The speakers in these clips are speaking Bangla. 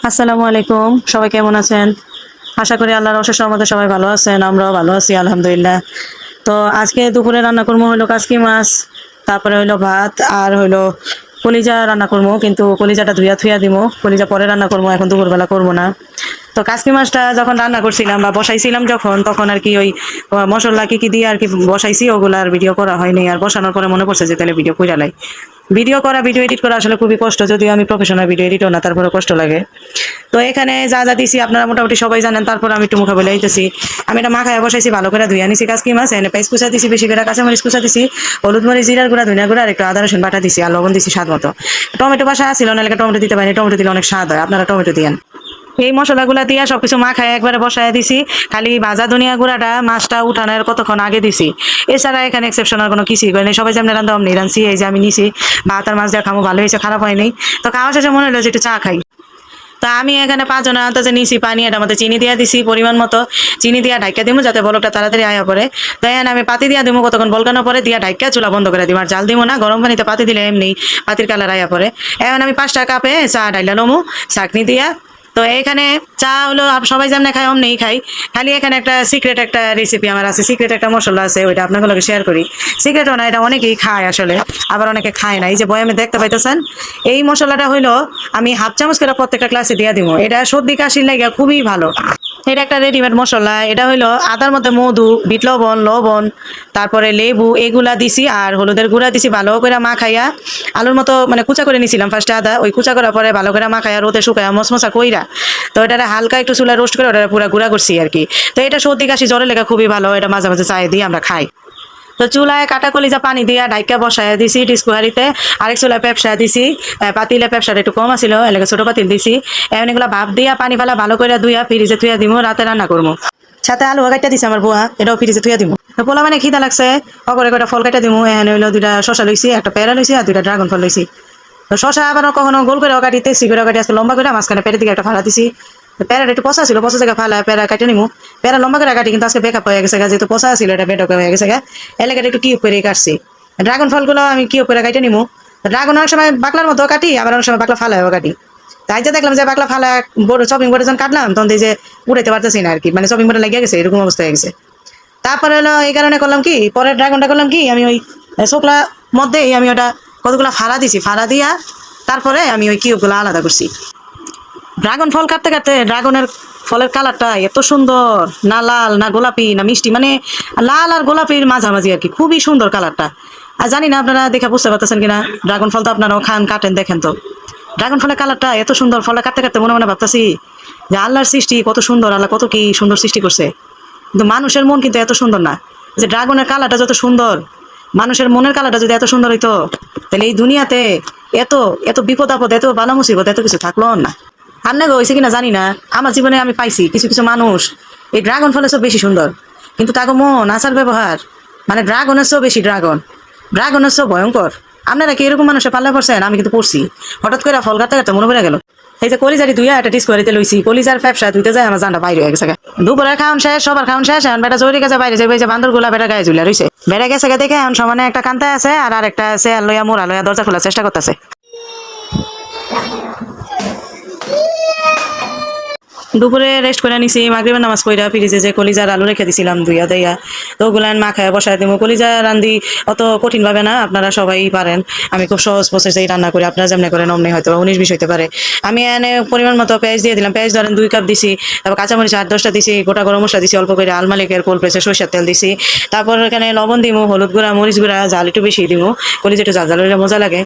আসসালামু আলাইকুম, সবাই কেমন আছেন? আশা করি আল্লাহর অশেষ রহমতে সবাই ভালো আছেন। আমরাও ভালো আছি আলহামদুলিল্লাহ। তো আজকে দুপুরে রান্না করবো হলো কাসকি মাছ, তারপরে হইলো ভাত, আর হইলো কলিজা রান্না করবো, কিন্তু কলিজাটা ধুইয়া থুইয়া দিব। কলিজা পরে রান্না করবো, এখন দুপুরবেলা করবো না। তো কাসকি মাছটা যখন রান্না করছিলাম বা বসাইছিলাম যখন, তখন আর কি ওই মশলা কি কি দিয়ে আর কি বসাইছি, ওগুলার ভিডিও করা হয়নি। আর বসানোর পরে মনে পড়ছে যে তাহলে ভিডিও কইরা লাই। ভিডিও এডিট করা আসলে খুবই কষ্ট, যদিও আমি প্রফেশনাল ভিডিও এডিটর না, তারপরে কষ্ট লাগে। তো এখানে যা যা দিছি আপনারা মোটামুটি সবাই জানেন, তারপর আমি একটু মুখে বলে দিতেছি। আমি এটা মাখায় বসাইছি, ভালো করে ধুইয়া নিছি কাসকি মাছ। এনে পেঁয়াজ কুচা দিছি, বেশি করে কাঁচামরিচ কুচা দিছি, হলুদ মরিচ জিরার গুঁড়া ধনিয়া গুঁড়া আর একটু আদা রসুন বাটা দিছি, আর লবণ দিছি স্বাদ মতো। টমেটো বাসা ছিল না, এলাকা টমেটো দিতে পারিনি, টমেটো দিলে অনেক স্বাদ হয়, আপনারা টমেটো দিয়েন। এই মশলাগুলা দিয়া সবকিছু মাখায় একবারে বসায় দিছি। খালি ভাজা ধনিয়া গুঁড়াটা মাছটা উঠানোর কতক্ষণ আগে দিছি। এছাড়া এখানে এক্সেপশনাল কোনো কিছুই করেনি, সবাই যেমন রান্ধা অমনি রাঁধছি। এই যে আমি নিছি ভাত আর মাছ দিয়ে খামো, ভালো হয়েছে, খারাপ হয়নি। তো খাওয়া শেষে মনে হলো যে একটু চা খাই। তা আমি এখানে 5 জনের আন্দাজে নিছি পানি, এটার মধ্যে চিনি দিয়া দিছি পরিমাণ মতো। চিনি দিয়া ঢাইকা দিমু যাতে বলকটা তাড়াতাড়ি আয়া পড়ে। তাই এখানে আমি পাতি দিয়া দিমু, কতক্ষণ বলকানো পরে দিয়া ঢাইকা চুলা বন্ধ করে দিব। আর জাল দিমু না, গরম পানিতে পাতি দিলে এমনি পাতির কালার আয়া পড়ে। এখন আমি 5টা কাপে চা ঢাইলা লমু চাকনি দিয়া। তো এখানে চা হলো সবাই যেমন খায় অমনিই খাই। খালি এখানে একটা সিক্রেট একটা রেসিপি আমার আছে, সিক্রেট একটা মশলা আছে, ওইটা আপনাগুলোকে শেয়ার করি। সিক্রেটও না, এটা অনেকেই খায় আসলে, আবার অনেকে খায় না। এই যে বয়ামে দেখতে পাইতেছেন, এই মশলাটা হইলো আমি হাফ চামচ করে প্রত্যেকটা ক্লাসে দিয়ে দিব। এটা সর্দি কাশির লাগে খুবই ভালো। এটা একটা রেডিমেড মশলা। এটা হইলো আদার মধ্যে মধু, বিট লবণ, লবণ, তারপরে লেবু, এগুলা দিছি, আর হলুদের গুঁড়া দিছি। ভালো করে মাখাইয়া আলুর মতো মানে কুচা করে নিছিলাম ফার্স্টে আদা, ওই কুচা করার পরে ভালো করে মাখাইয়া রোদে শুকাইয়া মশমশা কইরা, তো এটা হালকা একটু চুলা রোস্ট করে ওটা পুরা গুঁড়া করছি আর কি। তো এটা সর্দি কাশি জ্বরের লেগে খুবই ভালো, এটা মাঝে মাঝে চায়ে দিয়ে আমরা খাই। তো চুলায় কাটা কলিজা পানি দিয়া ঢাইকা বসায় দিছি ডিসকুহারিতে। আরেক চুলায় পেপসা দিছি, পাতিলে পেপসাটা একটু কম আছিল, এলাকা ছোট পাতিল দিছি। এখন এগুলো ভাপ দিয়া পানি ফেলা ভালো করে ধুইয়া ফ্রিজে থুইয়া দিমু, রাতে রান্না করবো। সাথে আলু কাটা দিছে আমার বুয়া, এটাও ফ্রিজে থুইয়া দিমু। তো পোলা মানে খিদা লাগছে, অগরে কটা ফল কাটা দিমু। এখানে হইলো 2টা শসা লইছি, একটা পেয়ারা লইছি, আর 2টা ড্রাগন ফল লইছি। তো শসা আবার কখনো গোল করে কাটিতে, সি করে কাটি, আজকে লম্বা করে মাঝখানে পেটের দিকে একটা ফালা দিছি। প্যারাটা একটু পচা ছিল, পচা জায়গা ফালা প্যারা কাটে নিমু। প্যারা লম্বা করে কাটি, কিন্তু আজকে বেকআপ হয়ে গেছে, যেহেতু পচা ছিল এটা বেডক হয়ে গেছে। এলাকাটা একটু কিউব করে কাটছি। ড্রাগন ফলগুলো আমি কিউব করে কাটে নিমু। ড্রাগন অনেক সময় বাকলার মতো কাটি, আবার অনেক সময় বাকলা ফালাও কাটি। তাই যে দেখলাম যে বাকলা ফালা বড় শপিং বোর্ডে যখন কাটলাম, তখন যে উড়াইতে পারতেছি না আর কি, মানে শপিং বোর্ডে লেগে গেছে, এরকম অবস্থা হয়ে গেছে। তারপরে হলো এই কারণে করলাম কি, পরের ড্রাগনটা করলাম কি, আমি ওই শুকলা মধ্যেই আমি ওটা কতগুলো ফাড়া দিছি, ফাড়া দিয়া তারপরে আমি ওই কিউবগুলো আলাদা করছি। ড্রাগন ফল কাটতে কাটতে ড্রাগনের ফলের কালারটা এত সুন্দর, না লাল না গোলাপি না মিষ্টি, মানে লাল আর গোলাপির মাঝামাঝি আর কি, খুবই সুন্দর কালারটা। আর জানি না আপনারা দেখে বুঝতে পারতেছেন কিনা, ড্রাগন ফল তো আপনারাও খান, কাটেন, দেখেন তো। ড্রাগন ফলের কালারটা এত সুন্দর, ফলে কাটতে কাটতে মনে মনে ভাবতেছি যে আল্লাহর সৃষ্টি কত সুন্দর, আল্লাহ কত কি সুন্দর সৃষ্টি করছে। কিন্তু মানুষের মন কিন্তু এত সুন্দর না। যে ড্রাগনের কালারটা যত সুন্দর, মানুষের মনের কালারটা যদি এত সুন্দর হইতো, তাহলে এই দুনিয়াতে এত এত বিপদ আপদ, এত বালা মুসিবত, এত কিছু থাকলো না। আপনাকে হয়েছে কিনা জানি না, আমার জীবনে আমি পাইছি কিছু কিছু মানুষ এই ড্রাগন ফলের সব বেশি সুন্দর, কিন্তু তাকে মন আচার ব্যবহার, মানে ড্রাগনের চেয়েও বেশি ড্রাগনের চেয়েও ভয়ঙ্কর। আপনারা কি এরকম মানুষের পাল্লা পড়ছেন? আমি কিন্তু পড়ছি। হঠাৎ করে ফল কাটতে কাটতে মনে পড়ে গেল, এই যে কলিজারি দুইয়া একটা ডিসকোয়ারিতে লইছি, কলিজার ব্যবসা ধুইতে যায় আমার জানটা বাইরে হয়ে গেছে। দুপুরের খাওয়ান শেষ, সবার খাওয়ান শেষ, এখন বেটা জরুরি গেছে বাইরে, যে বান্দর গুলা বেটা গায়ে ঝুলে রইছে। বেড়া গেছে দেখে এখন সমানে একটা কান্তায় আছে, আর আরেকটা আছে লইয়া মোড়া লইয়া দরজা খোলার চেষ্টা করতেছে। দুপুরে রেস্ট করে নিছি, মাগরিবের নামাজ পড়া ফ্রিজে যে কলিজার আলু রেখে দিছিলাম ধুইয়া দেয়া, তো ওগুলান মাখায় বসায় দিব। কলিজা রান্ধি অত কঠিন ভাবে না, আপনারা সবাই পারেন। আমি খুব সহজ প্রসেসেই রান্না করি, আপনারা যেমন করেন অমনি হয়তো 19-20 হইতে পারে। আমি এনে পরিমাণ মতো পেঁয়াজ দিয়ে দিলাম, পেঁয়াজ ধরেন 2 কাপ দিছি, তারপর কাঁচামরিচ 8-10টা দিছি, গোটা গরম মশলা দিছি অল্প করে, আলমালিকের কোল্ড প্রেসের সরষের তেল দিছি, তারপর এখানে লবণ দিব, হলুদ গুঁড়া, মরিচ গুঁড়া, জাল একটু বেশি দিব, কলিজা একটু জাল জাল হলে মজা লাগে।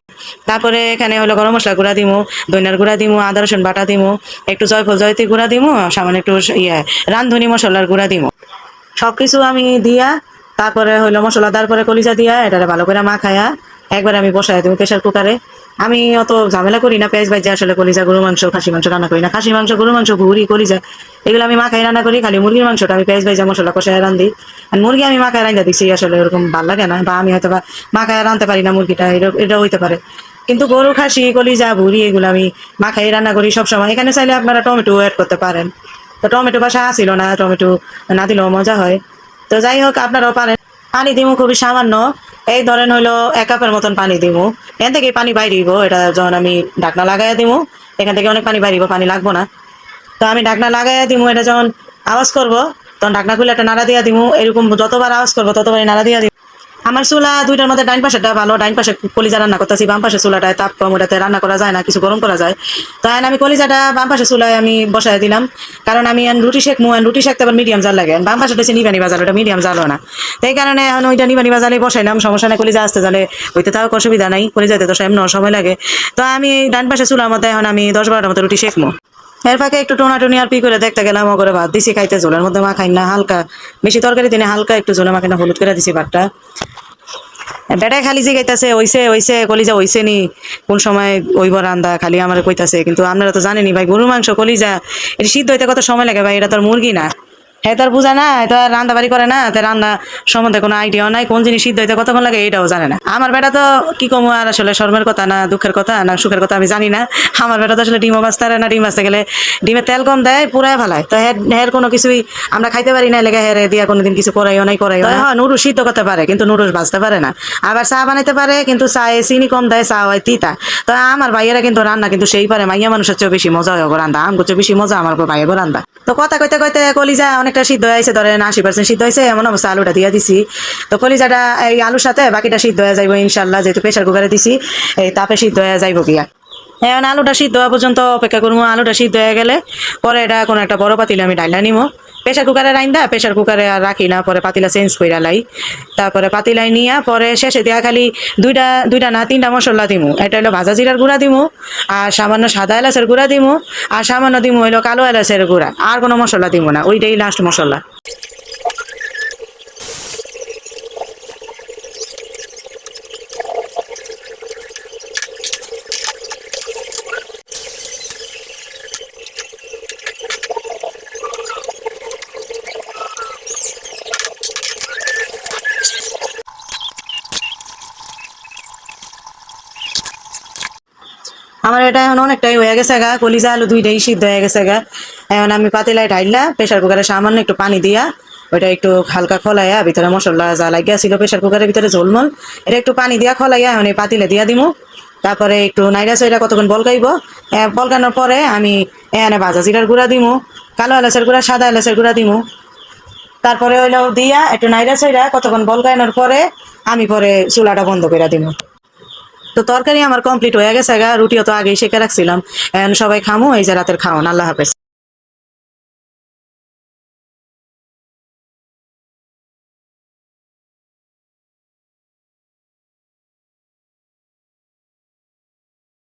তারপরে এখানে হলো গরম মশলা গুঁড়া দিব, ধনিয়ার গুঁড়া দিব, আদা রসুন বাটা দিব, একটু জয়ফল জয়তি গুঁড়া দিব, সামান্য একটু রাঁধুনি মশলার গুঁড়া দিব। সবকিছু আমি দিয়া তারপরে হইলো মশলা, তারপরে কলিজা দিয়া এটা ভালো করে মাখায়া একবার আমি বসাই দেবো প্রেশার কুকারে। আমি অত ঝামেলা করি না, পেঁয়াজ ভাজি আসলে কলিজা গরু মাংস খাসি মাংস রান্না করি না। খাসি মাংস, গরু মাংস, ভুড়ি, কলিজা এগুলো আমি মাখাই রান্না করি। খালি মুরগির মাংসটা আমি পেঁয়াজ ভাজা মশলা কষায় রান্ধি। আর মুরগি আমি মাখায় রান্ধা দিচ্ছি, আসলে ওরকম ভালো লাগে না, বা আমি হয়তো বা মাখায় রাঁধতে পারি না মুরগিটা, এটা হইতে পারে। কিন্তু গরু, খাসি, কলিজা, ভুড়ি এগুলো আমি মাখাই রান্না করি সবসময়। এখানে চাইলে আপনারা টমেটো অ্যাড করতে পারেন, তো টমেটো বাসা ছিল না, টমেটো না দিলেও মজা হয়। তো যাই হোক, আপনারাও পারেন। পানি দিমু খুবই সামান্য, এই ধরেন হইলো 1 কাপের মতন পানি দিমু। এখান থেকে পানি বাইরিব, এটা যখন আমি ঢাকনা লাগাইয়া দিমু, এখান থেকে অনেক পানি বাড়িব, পানি লাগবো না। তো আমি ঢাকনা লাগাইয়া দিমু, এটা যখন আওয়াজ করবো তখন ঢাকনা খুলে একটা নাড়া দিয়া দিমু, এরকম যতবার আওয়াজ করবো ততবারই নাড়া দিয়া দিমু। আমার চুলা দুইটার মধ্যে ডাইন পাশেটা ভালো, ডাইন পাশে কলিজা রান্না করতেছি, বাম পাশে চুলাটায় তাপ কম, ওটাতে রান্না করা যায় না, কিছু গরম করা যায়। তো এখন আমি কলিজাটা বাম পাশে চুলায় আমি বসাই দিলাম, কারণ আমি এখন রুটি শেখমু, রুটি শেখতে আবার মিডিয়াম জাল লাগে, বাম পাশে হচ্ছে নিবানি বাজার, ওটা মিডিয়াম জাল না। তো এই কারণে এখন ওইটা নিবানি বাজারে বসাইলাম, সমস্যা নেই, কলিজা আসতে জালে হইতে তাও অসুবিধা নাই, কলিজাতে তো এমন সময় লাগে। তো আমি ডাইন পাশে চুলার মধ্যে এখন আমি 10-12টার মতো রুটি শেখমু। এর ফাঁকে একটু টোনাটুনি আর পি করে দেখতে গেলাম, ও করে ভাত দিছি খাইতে, ঝোলের মধ্যে মা খাই না, হালকা বেশি তরকারি দিনে হালকা একটু ঝোলে মাখাই না, হলুদ করে দিছি ভাতটা। বেটাই খালি জিগাইতাছে হইছে হইছে, কলিজা হইছে নি, কোন সময় ওইব রান্দা, খালি আমার কইতাছে। কিন্তু আপনারা তো জানেনি ভাই, গরুর মাংস কলিজা এটা সিদ্ধ হইতে কত সময় লাগে ভাই, এটা তো আর মুরগি না। হ্যাঁ তার বোঝা না, এটা রান্না বাড়ি করে না, তাই রান্না সম্বন্ধে কোনো আইডিয়াও নাই, কোন জিনিস সিদ্ধ হইতে কতক্ষণ লাগে এটাও জানে না। আমার বেটা তো কি কমু আর, আসলে শর্মের কথা না দুঃখের কথা না সুখের কথা আমি জানি না। আমার বেটা তো আসলে ডিমও বাঁচতে পারে না, ডিম বাঁচতে গেলে ডিমে তেল কম দেয়, পুরাই ভালায়। তো হের কোনো কিছুই আমরা খাইতে পারি না, লেগে হেরে দিয়া কোনোদিন কিছু করাইও নাই করাইও না। হ্যাঁ নুডলস সিদ্ধ করতে পারে কিন্তু নুডলস ভাজতে পারে না। আবার চা বানাইতে পারে কিন্তু চায়ে চিনি কম দেয়, চা হয় তিতা। তো আমার ভাইয়েরা কিন্তু রান্না কিন্তু সেই পারে, মাইয়া মানুষের চেয়েও বেশি মজা হয় রান্না, আমগো চেয়ে বেশি মজা আমার ভাইয়ের রান্না। তো কথা কইতে কইতে কলিজা অনেকটা সিদ্ধ হয়েছে, ধরেন 80% সিদ্ধ হয়েছে, এমন অবস্থা আলুটা দিয়ে দিছি। তো কলিজাটা এই আলুর সাথে বাকিটা সিদ্ধ হয়ে যাইব ইনশাল্লাহ, যেহেতু প্রেশার কুকারে দিছি, এই তাপে সিদ্ধ হয়ে যাইব গিয়া। এখন আলুটা সিদ্ধ হওয়া পর্যন্ত অপেক্ষা করবো, আলুটা সিদ্ধ হয়ে গেলে পরে এটা কোনো একটা বড় পাতিলে আমি ডাইলা নিবো। প্রেশার কুকারে রাইন্দা প্রেশার কুকারে আর রাখি না, পরে পাতিলা চেঞ্জ করে লাই, তারপরে পাতিলাই নিয়া পরে শেষে দিয়া খালি দুইটা দুইটা না 3টা মশলা দিমু। এটা হলো ভাজা জিরার গুঁড়া দিমু, আর সামান্য সাদা এলাচের গুঁড়া দিমু, আর সামান্য দিমু হইলো কালো এলাচের গুঁড়া, আর কোনো মশলা দিমু না, ওইটাই লাস্ট মশলা। আমার এটা এখন অনেকটাই হয়ে গেছে গা, কলিজা আলু দুইটাই সিদ্ধ হয়ে গেছে গা। এখন আমি পাতিলায় ঢাইলা প্রেশার কুকারে সামান্য একটু পানি দিয়া ওইটা একটু হালকা খলাইয়া, ভিতরে মশলা যা লাগিয়া ছিল প্রেশার কুকারের ভিতরে ঝোলমল, এটা একটু পানি দিয়া খলাইয়া এখন এই পাতিলে দিয়া দিমু। তারপরে একটু নাইরা সাইরা কতক্ষণ বলকাইব, বলকানোর পরে আমি এখানে ভাজা জিরার গুঁড়া দিমু, কালো এলাচের গুঁড়া, সাদা এলাচের গুঁড়া দিমু। তারপরে হইলো দিয়া একটু নাইরা সাইরা কতক্ষণ বলকানোর পরে আমি পরে চুলাটা বন্ধ করে দিমু। তো তরকারি আমার কমপ্লিট হয়ে গেছে গা, রুটিও তো আগেই সেঁকে রাখছিলাম। এখন সবাই খামু, এই যে রাতের খাওয়ান। আল্লাহ হাফেজ।